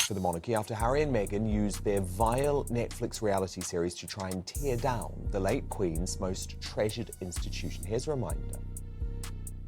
for the monarchy after Harry and Meghan used their vile Netflix reality series to try and tear down the late Queen's most treasured institution. Here's a reminder.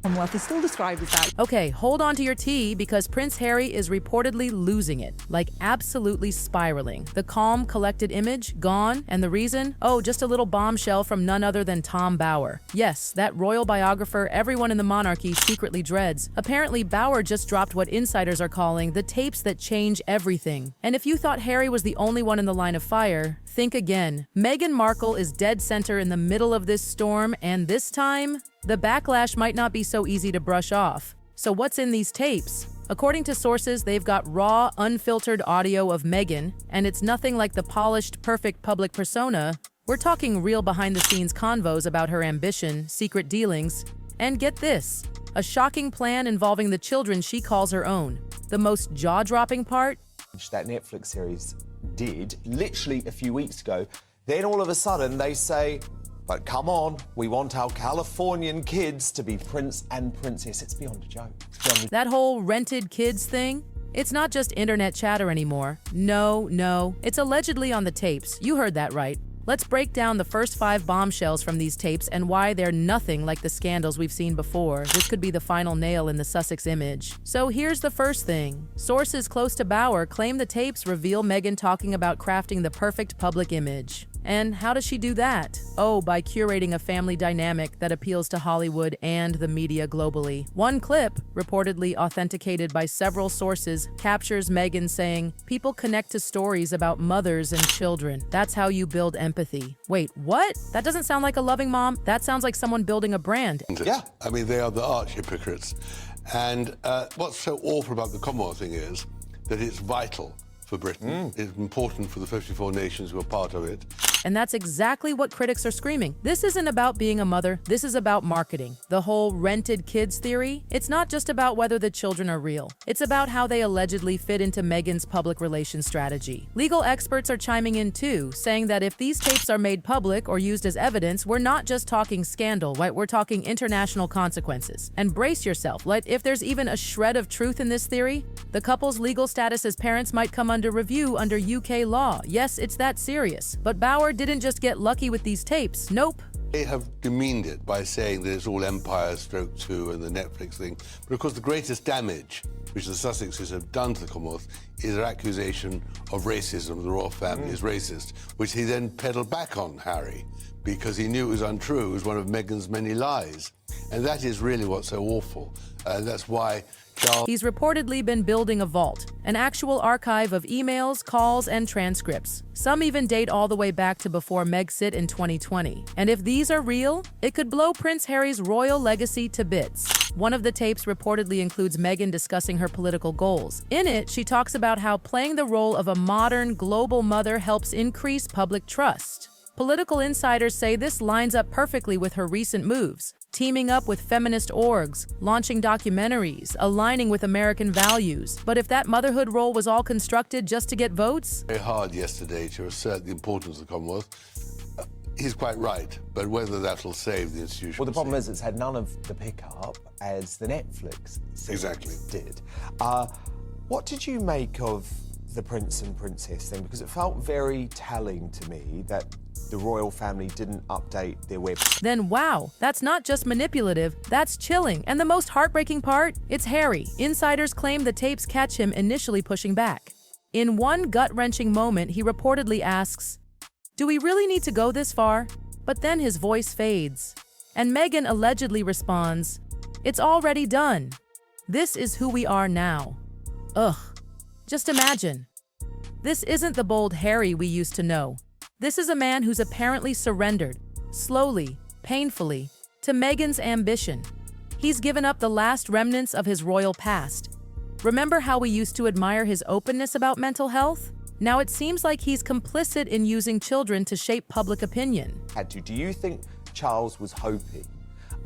Commonwealth is still described as that. Okay, hold on to your tea because Prince Harry is reportedly losing it, like absolutely spiraling. The calm, collected image, gone, and the reason? Oh, just a little bombshell from none other than Tom Bower. Yes, that royal biographer everyone in the monarchy secretly dreads. Apparently, Bower just dropped what insiders are calling the tapes that change everything. And if you thought Harry was the only one in the line of fire, think again. Meghan Markle is dead center in the middle of this storm, and this time, the backlash might not be so easy to brush off. So what's in these tapes? According to sources, they've got raw, unfiltered audio of Meghan, and it's nothing like the polished, perfect public persona. We're talking real behind-the-scenes convos about her ambition, secret dealings, and get this, a shocking plan involving the children she calls her own. The most jaw-dropping part? That Netflix series did, literally a few weeks ago. Then all of a sudden they say, but come on, we want our Californian kids to be prince and princess. It's beyond a joke. That whole rented kids thing? It's not just internet chatter anymore. No, it's allegedly on the tapes. You heard that right. Let's break down the first 5 bombshells from these tapes and why they're nothing like the scandals we've seen before. This could be the final nail in the Sussex image. So here's the first thing. Sources close to Bower claim the tapes reveal Meghan talking about crafting the perfect public image. And how does she do that? Oh, by curating a family dynamic that appeals to Hollywood and the media globally. One clip, reportedly authenticated by several sources, captures Meghan saying, "People connect to stories about mothers and children. That's how you build empathy." Wait, what? That doesn't sound like a loving mom. That sounds like someone building a brand. Yeah. I mean, they are the arch hypocrites. And what's so awful about the Commonwealth thing is that it's vital for Britain. It's important for the 54 nations who are part of it. And that's exactly what critics are screaming. This isn't about being a mother, this is about marketing. The whole rented kids theory, it's not just about whether the children are real. It's about how they allegedly fit into Meghan's public relations strategy. Legal experts are chiming in too, saying that if these tapes are made public or used as evidence, we're not just talking scandal, right? We're talking international consequences. And brace yourself, like if there's even a shred of truth in this theory, the couple's legal status as parents might come under review under UK law. Yes, it's that serious. But Bower didn't just get lucky with these tapes. Nope. They have demeaned it by saying that it's all Empire Stroke 2 and the Netflix thing. But of course, the greatest damage which the Sussexes have done to the Commonwealth is their accusation of racism. The royal family is racist, which he then peddled back on Harry because he knew it was untrue. It was one of Meghan's many lies. And that is really what's so awful. That's why Charles... He's reportedly been building a vault, an actual archive of emails, calls, and transcripts. Some even date all the way back to before Megxit in 2020. And if these are real, it could blow Prince Harry's royal legacy to bits. One of the tapes reportedly includes Meghan discussing her political goals. In it, she talks about how playing the role of a modern, global mother helps increase public trust. Political insiders say this lines up perfectly with her recent moves, teaming up with feminist orgs, launching documentaries, aligning with American values. But if that motherhood role was all constructed just to get votes? Very hard yesterday to assert the importance of the Commonwealth. He's quite right, but whether that'll save the institution... Well, the problem is it's had none of the pickup as the Netflix series did. What did you make of the Prince and Princess thing? Because it felt very telling to me that the royal family didn't update their website. Then wow, that's not just manipulative, that's chilling. And the most heartbreaking part? It's Harry. Insiders claim the tapes catch him initially pushing back. In one gut-wrenching moment, he reportedly asks, "Do we really need to go this far?" But then his voice fades. And Meghan allegedly responds, "It's already done. This is who we are now." Ugh. Just imagine. This isn't the bold Harry we used to know. This is a man who's apparently surrendered, slowly, painfully, to Meghan's ambition. He's given up the last remnants of his royal past. Remember how we used to admire his openness about mental health? Now it seems like he's complicit in using children to shape public opinion. Do you think Charles was hoping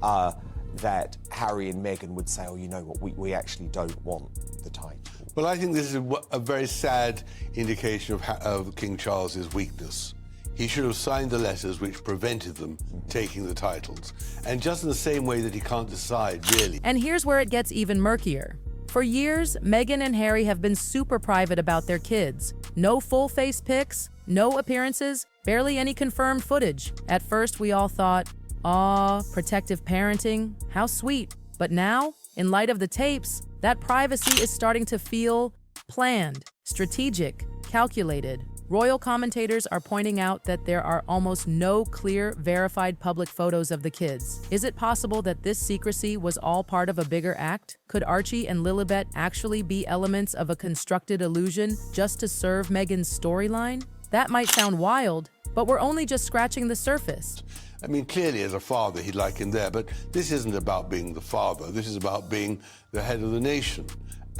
that Harry and Meghan would say, oh, you know what, we actually don't want the title? Well, I think this is a very sad indication of King Charles's weakness. He should have signed the letters which prevented them taking the titles. And just in the same way that he can't decide, really. And here's where it gets even murkier. For years, Meghan and Harry have been super private about their kids. No full-face pics, no appearances, barely any confirmed footage. At first, we all thought, aw, protective parenting, how sweet. But now, in light of the tapes, that privacy is starting to feel planned, strategic, calculated. Royal commentators are pointing out that there are almost no clear, verified public photos of the kids. Is it possible that this secrecy was all part of a bigger act? Could Archie and Lilibet actually be elements of a constructed illusion just to serve Meghan's storyline? That might sound wild, but we're only just scratching the surface. I mean, clearly as a father, he'd like him there, but this isn't about being the father. This is about being the head of the nation.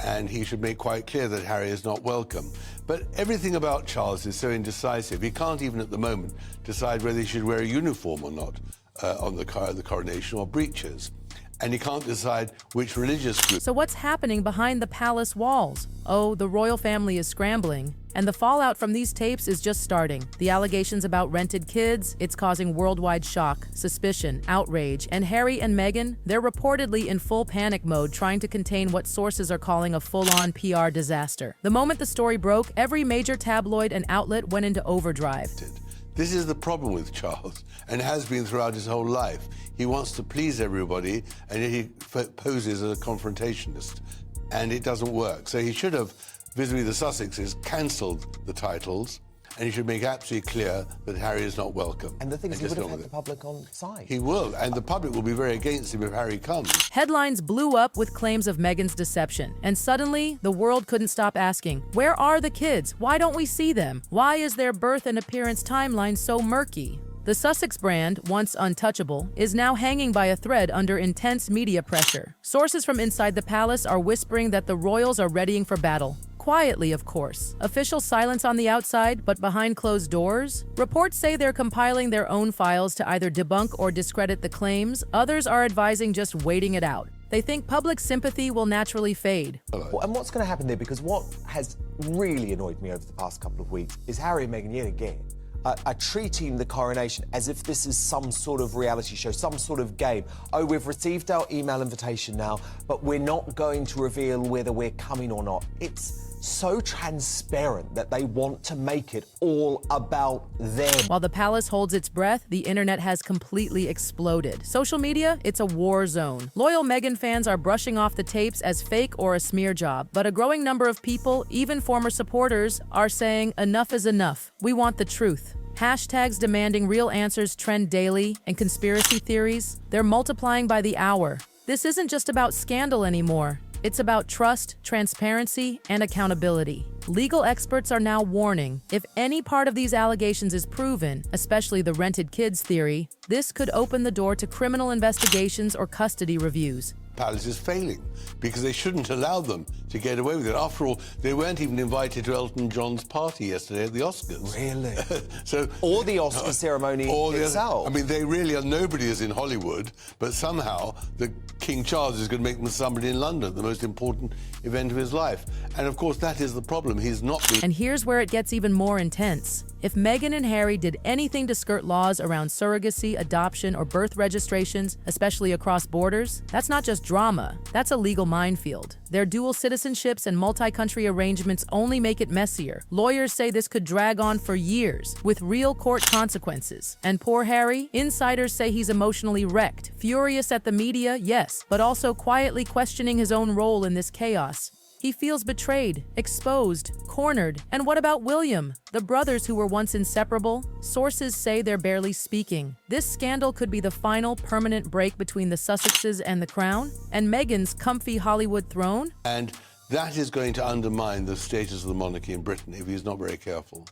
And he should make quite clear that Harry is not welcome. But everything about Charles is so indecisive. He can't even at the moment decide whether he should wear a uniform or not on the coronation, or breeches. And he can't decide which religious group. So what's happening behind the palace walls? Oh, the royal family is scrambling. And the fallout from these tapes is just starting. The allegations about rented kids, it's causing worldwide shock, suspicion, outrage. And Harry and Meghan, they're reportedly in full panic mode, trying to contain what sources are calling a full-on PR disaster. The moment the story broke, every major tabloid and outlet went into overdrive. This is the problem with Charles, and has been throughout his whole life. He wants to please everybody, and yet he poses as a confrontationist, and it doesn't work. So he should have, vis-a-vis the Sussexes, cancelled the titles, and he should make absolutely clear that Harry is not welcome. And the thing is, he would have had the public on side. He will, and the public will be very against him if Harry comes. Headlines blew up with claims of Meghan's deception, and suddenly, the world couldn't stop asking, where are the kids? Why don't we see them? Why is their birth and appearance timeline so murky? The Sussex brand, once untouchable, is now hanging by a thread under intense media pressure. Sources from inside the palace are whispering that the royals are readying for battle. Quietly, of course. Official silence on the outside, but behind closed doors? Reports say they're compiling their own files to either debunk or discredit the claims. Others are advising just waiting it out. They think public sympathy will naturally fade. Well, and what's going to happen there? Because what has really annoyed me over the past couple of weeks is Harry and Meghan yet again are treating the coronation as if this is some sort of reality show, some sort of game. Oh, we've received our email invitation now, but we're not going to reveal whether we're coming or not. It's so transparent that they want to make it all about them. While the palace holds its breath, the internet has completely exploded. Social media, it's a war zone. Loyal Meghan fans are brushing off the tapes as fake or a smear job, but a growing number of people, even former supporters, are saying enough is enough. We want the truth. Hashtags demanding real answers trend daily, and conspiracy theories, they're multiplying by the hour. This isn't just about scandal anymore. It's about trust, transparency, and accountability. Legal experts are now warning, if any part of these allegations is proven, especially the rented kids theory, this could open the door to criminal investigations or custody reviews. Palace is failing because they shouldn't allow them to get away with it. After all, they weren't even invited to Elton John's party yesterday at the Oscars. Really? So, or the Oscar ceremony itself. I mean, they really are, nobody is in Hollywood, but somehow the King Charles is going to make them somebody in London, the most important event of his life. And of course, that is the problem. He's not being... And here's where it gets even more intense. If Meghan and Harry did anything to skirt laws around surrogacy, adoption, or birth registrations, especially across borders, that's not just drama, that's a legal minefield. Their dual citizenships and multi-country arrangements only make it messier. Lawyers say this could drag on for years, with real court consequences. And poor Harry, insiders say he's emotionally wrecked, furious at the media, yes, but also quietly questioning his own role in this chaos. He feels betrayed, exposed, cornered. And what about William? The brothers who were once inseparable? Sources say they're barely speaking. This scandal could be the final permanent break between the Sussexes and the crown, and Meghan's comfy Hollywood throne. And that is going to undermine the status of the monarchy in Britain if he's not very careful.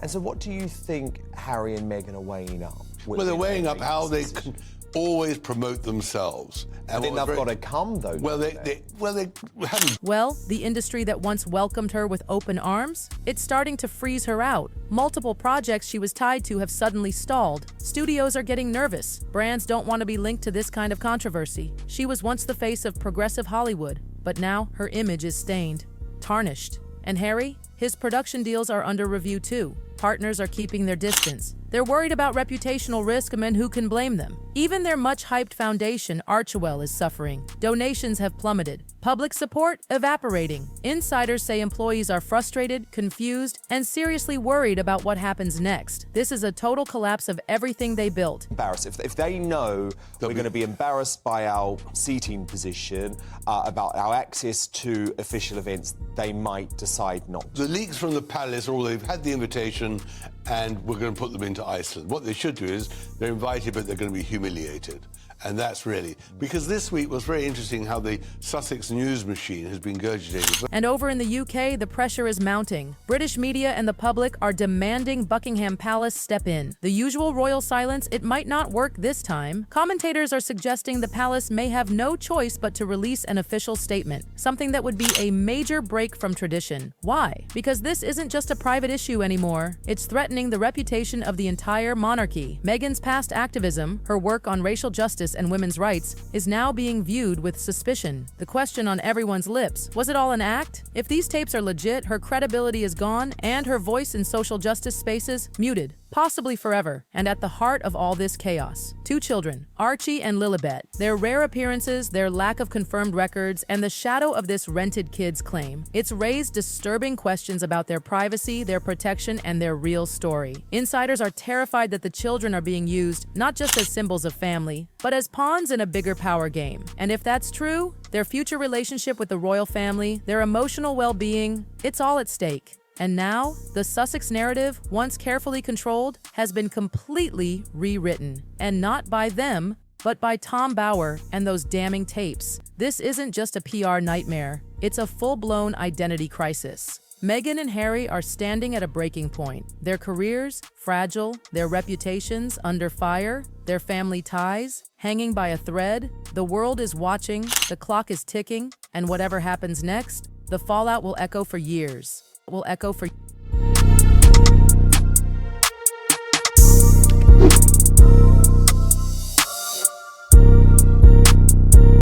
And so what do you think Harry and Meghan are weighing up? Well, they're weighing up how they can always promote themselves. I think they've got to come, though. Well, they haven't. Well, the industry that once welcomed her with open arms, it's starting to freeze her out. Multiple projects she was tied to have suddenly stalled. Studios are getting nervous. Brands don't want to be linked to this kind of controversy. She was once the face of progressive Hollywood, but now her image is stained, tarnished. And Harry? His production deals are under review too. Partners are keeping their distance. They're worried about reputational risk, and who can blame them? Even their much-hyped foundation, Archewell, is suffering. Donations have plummeted. Public support evaporating. Insiders say employees are frustrated, confused, and seriously worried about what happens next. This is a total collapse of everything they built. Embarrassed. If they know we're going to be embarrassed by our seating position, about our access to official events, they might decide not to. The leaks from the palace are all they've had the invitation and we're going to put them into Iceland. What they should do is they're invited, but they're going to be humiliated. And that's really... Because this week was very interesting how the Sussex news machine has been gurgitated. And over in the UK, the pressure is mounting. British media and the public are demanding Buckingham Palace step in. The usual royal silence, it might not work this time. Commentators are suggesting the palace may have no choice but to release an official statement, something that would be a major break from tradition. Why? Because this isn't just a private issue anymore. It's threatening the reputation of the entire monarchy. Meghan's past activism, her work on racial justice and women's rights, is now being viewed with suspicion. The question on everyone's lips, was it all an act? If these tapes are legit, her credibility is gone and her voice in social justice spaces muted, possibly forever. And at the heart of all this chaos, two children, Archie and Lilibet. Their rare appearances, their lack of confirmed records, and the shadow of this rented kids claim. It's raised disturbing questions about their privacy, their protection, and their real story. Insiders are terrified that the children are being used not just as symbols of family, but as pawns in a bigger power game. And if that's true, their future relationship with the royal family, their emotional well-being, it's all at stake. And now, the Sussex narrative, once carefully controlled, has been completely rewritten. And not by them, but by Tom Bower and those damning tapes. This isn't just a PR nightmare, it's a full-blown identity crisis. Meghan and Harry are standing at a breaking point. Their careers, fragile, their reputations under fire, their family ties, hanging by a thread. The world is watching, the clock is ticking, and whatever happens next, the fallout will echo for years. Will echo for